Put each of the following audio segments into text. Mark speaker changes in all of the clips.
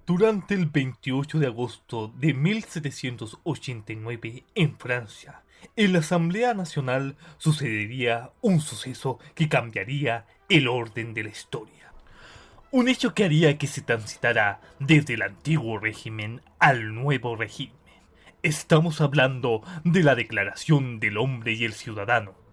Speaker 1: Durante el 28 de agosto de 1789 en Francia, en la Asamblea Nacional sucedería un suceso que cambiaría el orden de la historia. Un hecho que haría que se transitara desde el antiguo régimen al nuevo régimen. Estamos hablando de la Declaración del Hombre y el Ciudadano.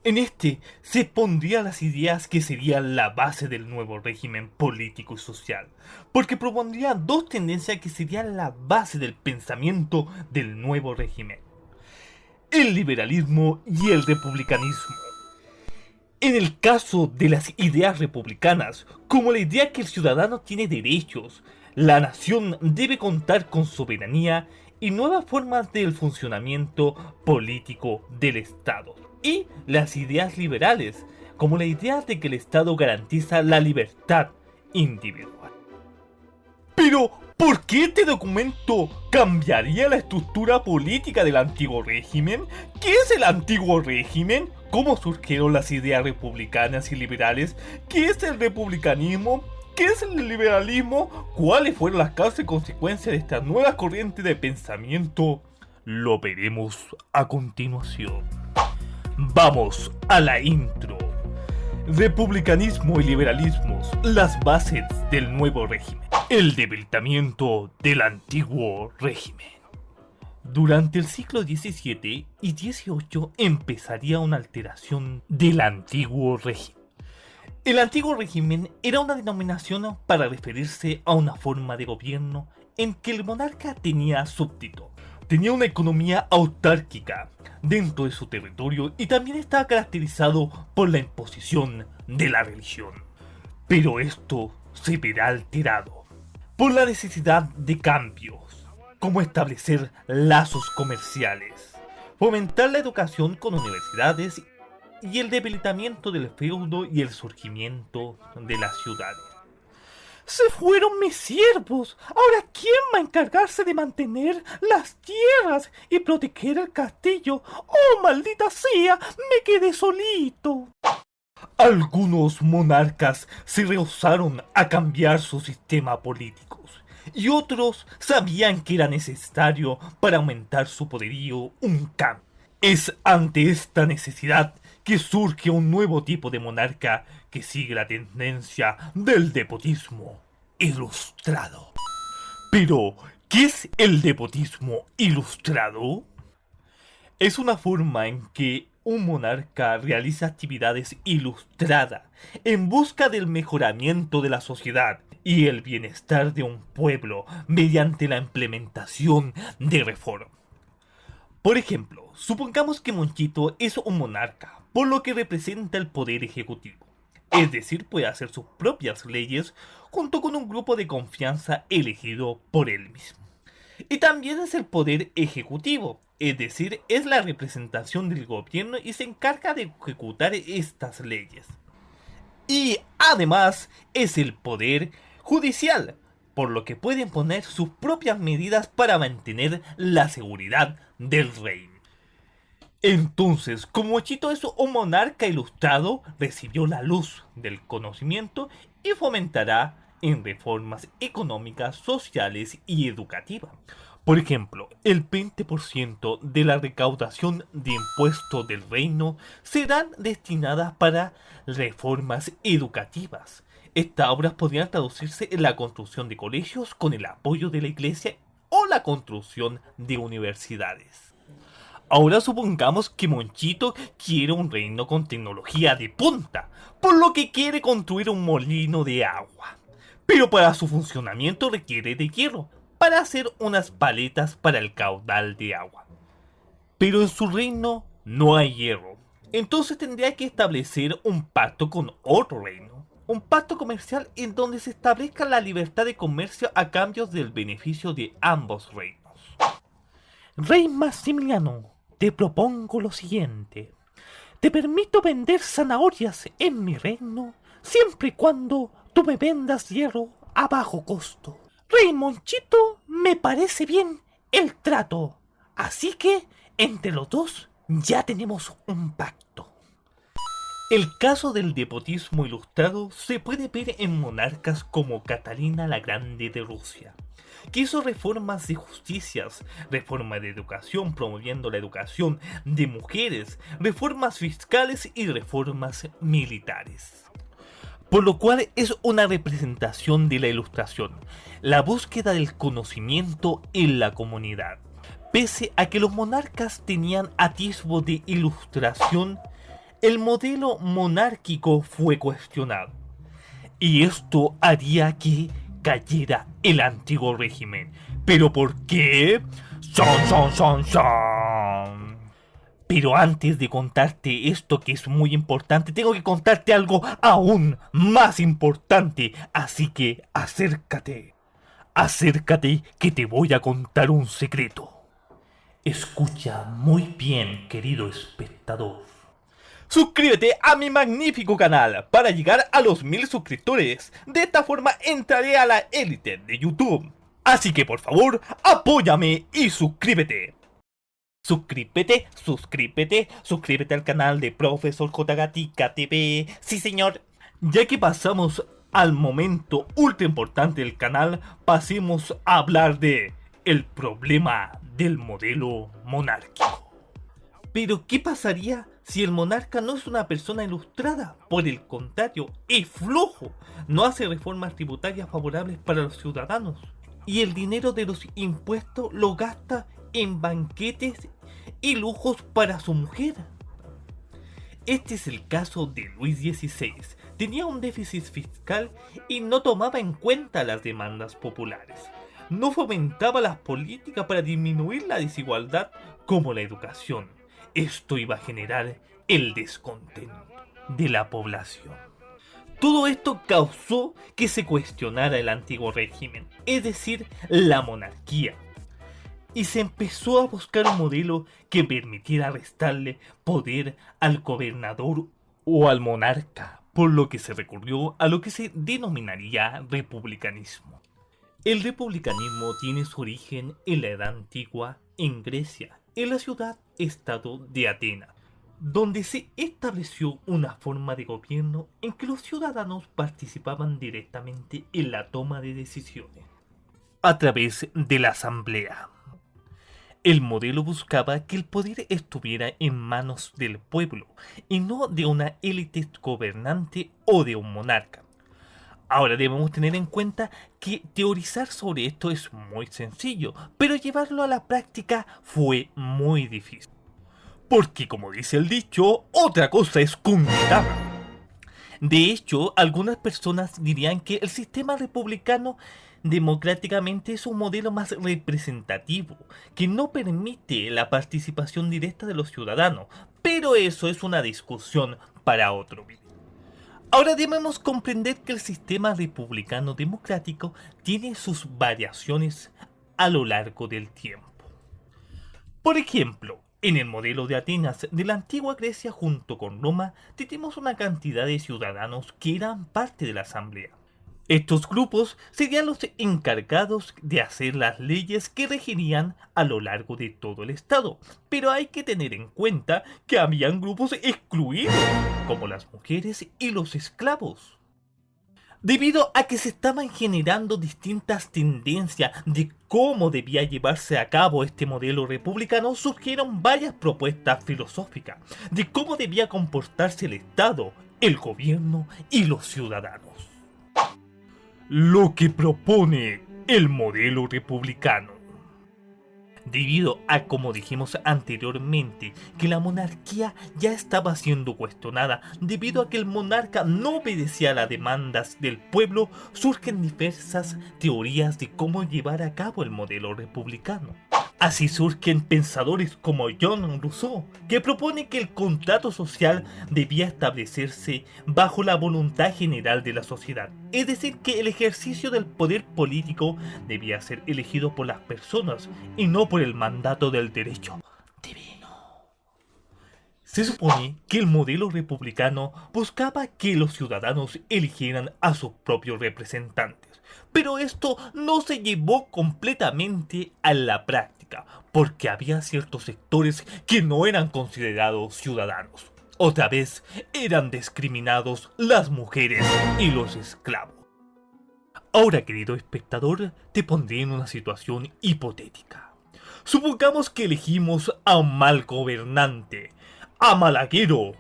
Speaker 1: En este se pondrían las ideas que serían la base del nuevo régimen político y social, porque propondría dos tendencias que serían la base del pensamiento del nuevo régimen: el liberalismo y el republicanismo. En el caso de las ideas republicanas, como la idea que el ciudadano tiene derechos, la nación debe contar con soberanía y nuevas formas del funcionamiento político del Estado. Y las ideas liberales, como la idea de que el Estado garantiza la libertad individual. Pero, ¿por qué este documento cambiaría la estructura política del antiguo régimen? ¿Qué es el antiguo régimen? ¿Cómo surgieron las ideas republicanas y liberales? ¿Qué es el republicanismo? ¿Qué es el liberalismo? ¿Cuáles fueron las causas y consecuencias de esta nueva corriente de pensamiento? Lo veremos a continuación. Vamos a la intro. Republicanismo y liberalismo, las bases del nuevo régimen. El debilitamiento del antiguo régimen. Durante el siglo XVII y XVIII empezaría una alteración del antiguo régimen. El antiguo régimen era una denominación para referirse a una forma de gobierno en que el monarca tenía súbdito. Tenía una economía autárquica dentro de su territorio y también estaba caracterizado por la imposición de la religión. Pero esto se verá alterado por la necesidad de cambios, como establecer lazos comerciales, fomentar la educación con universidades y el debilitamiento del feudo y el surgimiento de las ciudades. ¡Se fueron mis siervos! ¿Ahora quién va a encargarse de mantener las tierras y proteger el castillo? ¡Oh, maldita sea! ¡Me quedé solito! Algunos monarcas se rehusaron a cambiar su sistema político y otros sabían que era necesario para aumentar su poderío un cambio. Es ante esta necesidad que surge un nuevo tipo de monarca que sigue la tendencia del despotismo ilustrado. Pero, ¿qué es el despotismo ilustrado? Es una forma en que un monarca realiza actividades ilustradas en busca del mejoramiento de la sociedad y el bienestar de un pueblo mediante la implementación de reformas. Por ejemplo, supongamos que Monchito es un monarca, por lo que representa el poder ejecutivo. Es decir, puede hacer sus propias leyes junto con un grupo de confianza elegido por él mismo. Y también es el poder ejecutivo, es decir, es la representación del gobierno y se encarga de ejecutar estas leyes. Y además es el poder judicial, por lo que pueden poner sus propias medidas para mantener la seguridad del reino. Entonces, como Chito es un monarca ilustrado, recibió la luz del conocimiento y fomentará en reformas económicas, sociales y educativas. Por ejemplo, el 20% de la recaudación de impuestos del reino serán destinadas para reformas educativas. Estas obras podrían traducirse en la construcción de colegios con el apoyo de la iglesia o la construcción de universidades. Ahora supongamos que Monchito quiere un reino con tecnología de punta, por lo que quiere construir un molino de agua. Pero para su funcionamiento requiere de hierro, para hacer unas paletas para el caudal de agua. Pero en su reino no hay hierro, entonces tendría que establecer un pacto con otro reino. Un pacto comercial en donde se establezca la libertad de comercio a cambio del beneficio de ambos reinos. Rey Maximiliano, te propongo lo siguiente. Te permito vender zanahorias en mi reino, siempre y cuando tú me vendas hierro a bajo costo. Rey Monchito, me parece bien el trato, así que entre los dos ya tenemos un pacto. El caso del despotismo ilustrado se puede ver en monarcas como Catalina la Grande de Rusia, que hizo reformas de justicias, reforma de educación promoviendo la educación de mujeres, reformas fiscales y reformas militares. Por lo cual es una representación de la ilustración, la búsqueda del conocimiento en la comunidad. Pese a que los monarcas tenían atisbo de ilustración, el modelo monárquico fue cuestionado, y esto haría que cayera el antiguo régimen. ¿Pero por qué? ¡Son, son, son, son! Pero antes de contarte esto que es muy importante, tengo que contarte algo aún más importante. Así que acércate. Acércate que te voy a contar un secreto. Escucha muy bien, querido espectador. Suscríbete a mi magnífico canal para llegar a los 1000 suscriptores. De esta forma entraré a la élite de YouTube. Así que por favor, apóyame y suscríbete. Suscríbete al canal de Profesor J Gatica TV. Sí, señor. Ya que pasamos al momento ultra importante del canal, pasemos a hablar de el problema del modelo monárquico. Pero ¿qué pasaría si el monarca no es una persona ilustrada? Por el contrario, es flojo, no hace reformas tributarias favorables para los ciudadanos y el dinero de los impuestos lo gasta en banquetes y lujos para su mujer. Este es el caso de Luis XVI. Tenía un déficit fiscal y no tomaba en cuenta las demandas populares. No fomentaba las políticas para disminuir la desigualdad como la educación. Esto iba a generar el descontento de la población. Todo esto causó que se cuestionara el antiguo régimen, es decir, la monarquía. Y se empezó a buscar un modelo que permitiera restarle poder al gobernador o al monarca, por lo que se recurrió a lo que se denominaría republicanismo. El republicanismo tiene su origen en la Edad Antigua en Grecia, en la ciudad-estado de Atenas, donde se estableció una forma de gobierno en que los ciudadanos participaban directamente en la toma de decisiones, a través de la asamblea. El modelo buscaba que el poder estuviera en manos del pueblo y no de una élite gobernante o de un monarca. Ahora debemos tener en cuenta que teorizar sobre esto es muy sencillo, pero llevarlo a la práctica fue muy difícil. Porque como dice el dicho, otra cosa es con guitarra. De hecho, algunas personas dirían que el sistema republicano democráticamente es un modelo más representativo, que no permite la participación directa de los ciudadanos, pero eso es una discusión para otro video. Ahora debemos comprender que el sistema republicano democrático tiene sus variaciones a lo largo del tiempo. Por ejemplo, en el modelo de Atenas de la antigua Grecia junto con Roma, tenemos una cantidad de ciudadanos que eran parte de la asamblea. Estos grupos serían los encargados de hacer las leyes que regirían a lo largo de todo el estado, pero hay que tener en cuenta que habían grupos excluidos, como las mujeres y los esclavos. Debido a que se estaban generando distintas tendencias de cómo debía llevarse a cabo este modelo republicano, surgieron varias propuestas filosóficas de cómo debía comportarse el Estado, el gobierno y los ciudadanos. Lo que propone el modelo republicano. Debido a, como dijimos anteriormente, que la monarquía ya estaba siendo cuestionada debido a que el monarca no obedecía a las demandas del pueblo, surgen diversas teorías de cómo llevar a cabo el modelo republicano. Así surgen pensadores como John Rousseau, que propone que el contrato social debía establecerse bajo la voluntad general de la sociedad, es decir, que el ejercicio del poder político debía ser elegido por las personas y no por el mandato del derecho divino. Se supone que el modelo republicano buscaba que los ciudadanos eligieran a sus propios representantes, pero esto no se llevó completamente a la práctica, porque había ciertos sectores que no eran considerados ciudadanos. otra vez eran discriminados las mujeres y los esclavos. Ahora, querido espectador, te pondré en una situación hipotética. Supongamos que elegimos a un mal gobernante, a Malaguero,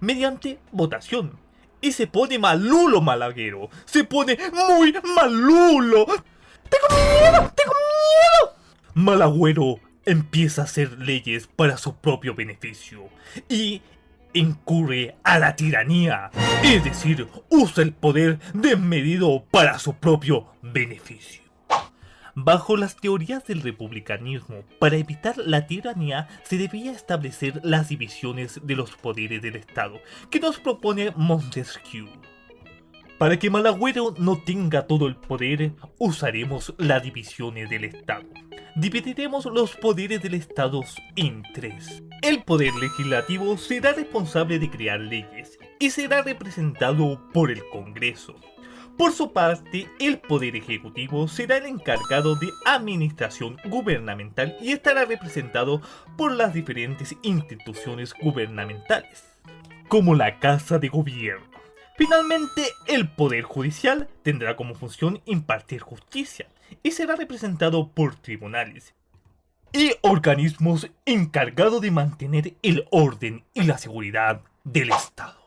Speaker 1: mediante votación. Y se pone malulo Malaguero, se pone muy malulo. ¡Tengo miedo! ¡Tengo miedo! Malagüero empieza a hacer leyes para su propio beneficio y incurre a la tiranía, es decir, usa el poder desmedido para su propio beneficio. Bajo las teorías del republicanismo, para evitar la tiranía se debía establecer las divisiones de los poderes del Estado, que nos propone Montesquieu. Para que Malagüero no tenga todo el poder, usaremos las divisiones del Estado. Dividiremos los poderes del Estado en tres. El poder legislativo será responsable de crear leyes y será representado por el Congreso. Por su parte, el poder ejecutivo será el encargado de administración gubernamental y estará representado por las diferentes instituciones gubernamentales, como la Casa de Gobierno. Finalmente, el Poder Judicial tendrá como función impartir justicia y será representado por tribunales y organismos encargados de mantener el orden y la seguridad del Estado.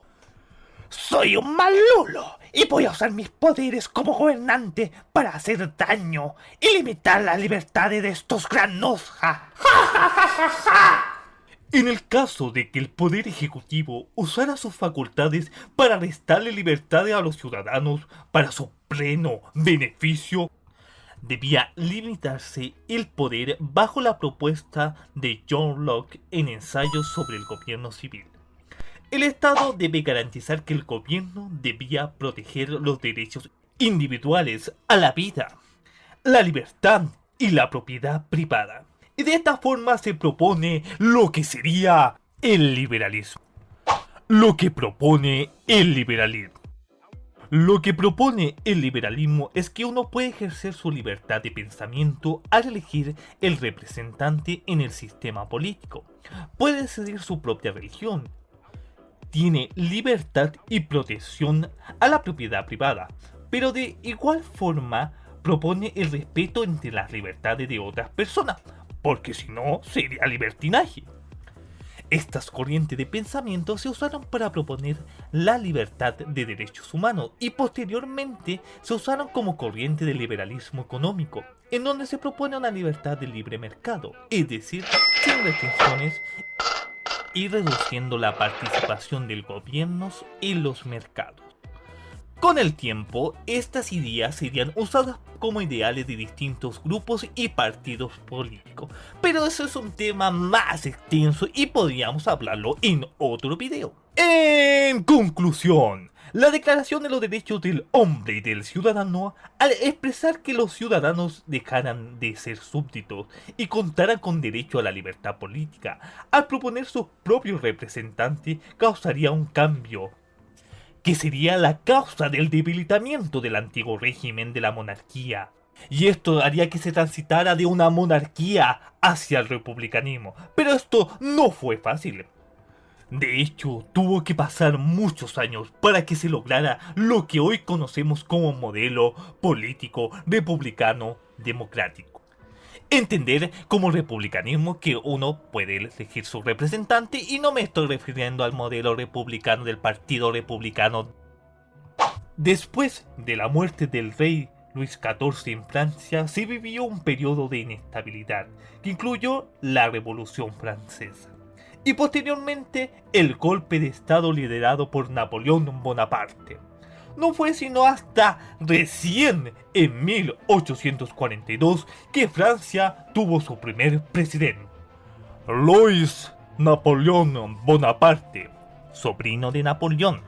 Speaker 1: Soy un malulo y voy a usar mis poderes como gobernante para hacer daño y limitar las libertades de estos granos. En el caso de que el Poder Ejecutivo usara sus facultades para restarle libertades a los ciudadanos para su pleno beneficio, debía limitarse el poder bajo la propuesta de John Locke en Ensayos sobre el Gobierno Civil. El Estado debe garantizar que el gobierno debía proteger los derechos individuales a la vida, la libertad y la propiedad privada. Y de esta forma se propone lo que sería el liberalismo. Lo que propone el liberalismo es que uno puede ejercer su libertad de pensamiento al elegir el representante en el sistema político. Puede decidir su propia religión. Tiene libertad y protección a la propiedad privada, pero de igual forma propone el respeto entre las libertades de otras personas, porque si no sería libertinaje. Estas corrientes de pensamiento se usaron para proponer la libertad de derechos humanos y posteriormente se usaron como corriente del liberalismo económico, en donde se propone una libertad de libre mercado, es decir, sin restricciones y reduciendo la participación del gobierno en los mercados. Con el tiempo, estas ideas serían usadas como ideales de distintos grupos y partidos políticos, pero eso es un tema más extenso y podríamos hablarlo en otro video. En conclusión, la Declaración de los Derechos del Hombre y del Ciudadano, al expresar que los ciudadanos dejaran de ser súbditos y contaran con derecho a la libertad política, al proponer sus propios representantes, causaría un cambio que sería la causa del debilitamiento del antiguo régimen de la monarquía. Y esto haría que se transitara de una monarquía hacia el republicanismo. Pero esto no fue fácil. De hecho, tuvo que pasar muchos años para que se lograra lo que hoy conocemos como modelo político republicano democrático. Entender como republicanismo que uno puede elegir su representante, y no me estoy refiriendo al modelo republicano del Partido Republicano. Después de la muerte del rey Luis XIV en Francia, se vivió un periodo de inestabilidad que incluyó la Revolución Francesa y posteriormente el golpe de estado liderado por Napoleón Bonaparte. No fue sino hasta recién en 1842 que Francia tuvo su primer presidente, Luis Napoleón Bonaparte, sobrino de Napoleón.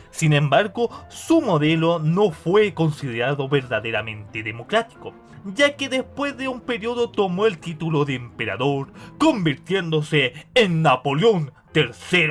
Speaker 1: Sin embargo, su modelo no fue considerado verdaderamente democrático, ya que después de un periodo tomó el título de emperador, convirtiéndose en Napoleón III.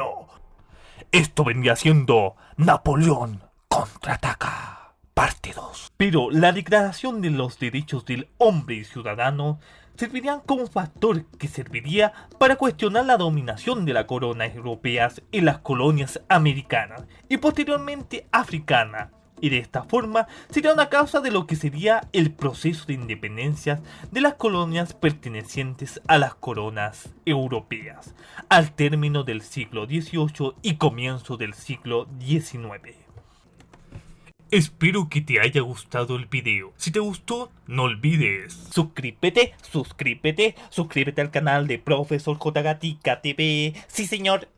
Speaker 1: Esto vendría siendo Napoleón contraataca, parte 2. Pero la Declaración de los Derechos del Hombre y Ciudadano servirían como factor que serviría para cuestionar la dominación de las coronas europeas en las colonias americanas y posteriormente africanas, y de esta forma sería una causa de lo que sería el proceso de independencia de las colonias pertenecientes a las coronas europeas, al término del siglo XVIII y comienzo del siglo XIX. Espero que te haya gustado el video. Si te gustó, no olvides suscríbete al canal de Profesor J Gatica TV. Sí, señor.